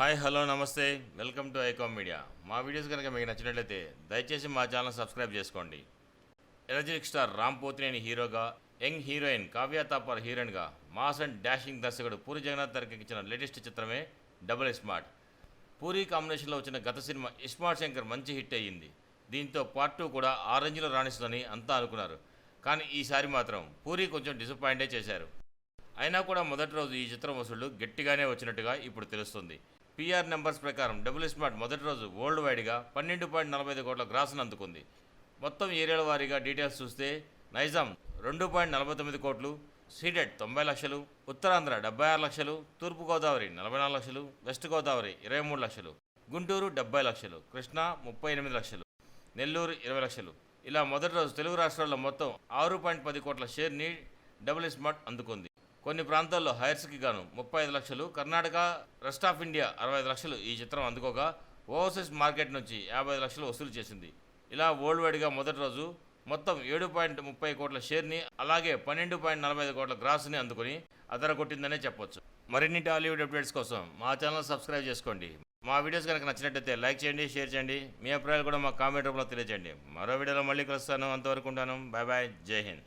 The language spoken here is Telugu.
హాయ్ హలో నమస్తే వెల్కమ్ టు ఐకామ్ మీడియా. మా వీడియోస్ కనుక మీకు నచ్చినట్లయితే దయచేసి మా ఛానల్ సబ్స్క్రైబ్ చేసుకోండి. ఎనర్జెటిక్ స్టార్ రామ్ పోతినేని హీరోగా, యంగ్ హీరోయిన్ కావ్య తాపర్ హీరోయిన్గా, మాస్ అండ్ డాషింగ్ దర్శకుడు పూరి జగన్నాథ్ తెరకెక్కించిన లేటెస్ట్ చిత్రమే డబుల్ స్మార్ట్. పూరి కాంబినేషన్లో వచ్చిన గత సినిమా ఇస్మార్ట్ శంకర్ మంచి హిట్ అయ్యింది. దీంతో పార్ట్ 2 కూడా ఆ రేంజ్లో రాణిస్తుందని అంతా అనుకున్నారు. కానీ ఈసారి మాత్రం పూరి కొంచెం డిసప్పాయింటే చేశారు. అయినా కూడా మొదటి రోజు ఈ చిత్రం వసూళ్లు గట్టిగానే వచ్చినట్టుగా ఇప్పుడు తెలుస్తుంది. పిఆర్ నెంబర్స్ ప్రకారం డబుల్ స్మార్ట్ మొదటి రోజు వరల్డ్ వైడ్గా 12.45 కోట్ల గ్రాస్ను అందుకుంది. మొత్తం ఏరియాల వారీగా డీటెయిల్స్ చూస్తే నైజాం 2.49 కోట్లు, సీడెడ్ 90 లక్షలు, ఉత్తరాంధ్ర 76 లక్షలు, తూర్పుగోదావరి 44 లక్షలు, వెస్ట్ గోదావరి 23 లక్షలు, గుంటూరు 70 లక్షలు, కృష్ణా 38 లక్షలు, నెల్లూరు 20 లక్షలు. ఇలా మొదటి రోజు తెలుగు రాష్ట్రాల్లో మొత్తం 6.10 కోట్ల షేర్ని డబుల్ స్మార్ట్ అందుకుంది. కొన్ని ప్రాంతాల్లో హైర్స్కి గాను 35 లక్షలు, కర్ణాటక, రెస్ట్ ఆఫ్ ఇండియా 65 లక్షలు ఈ చిత్రం అందుకోగా ఓవర్సీస్ మార్కెట్ నుంచి 50 లక్షలు వసూలు చేసింది. ఇలా వరల్డ్ వైడ్గా మొదటి రోజు మొత్తం 7.30 కోట్ల షేర్ని, అలాగే 12.45 కోట్ల గ్రాస్ని అందుకుని అదరగొట్టిందనే చెప్పొచ్చు. మరిన్ని టాలీవుడ్ అప్డేట్స్ కోసం మా ఛానల్ సబ్స్క్రైబ్ చేసుకోండి. మా వీడియోస్ కనుక నచ్చినట్టయితే లైక్ చేయండి, షేర్ చేయండి. మీ అభిప్రాయాలు కూడా మా కామెంట్ రూపంలో తెలియజేయండి. మరో వీడియోలో మళ్ళీ కలుస్తాను. అంతవరకు ఉంటాను. Bye bye. జై హింద్.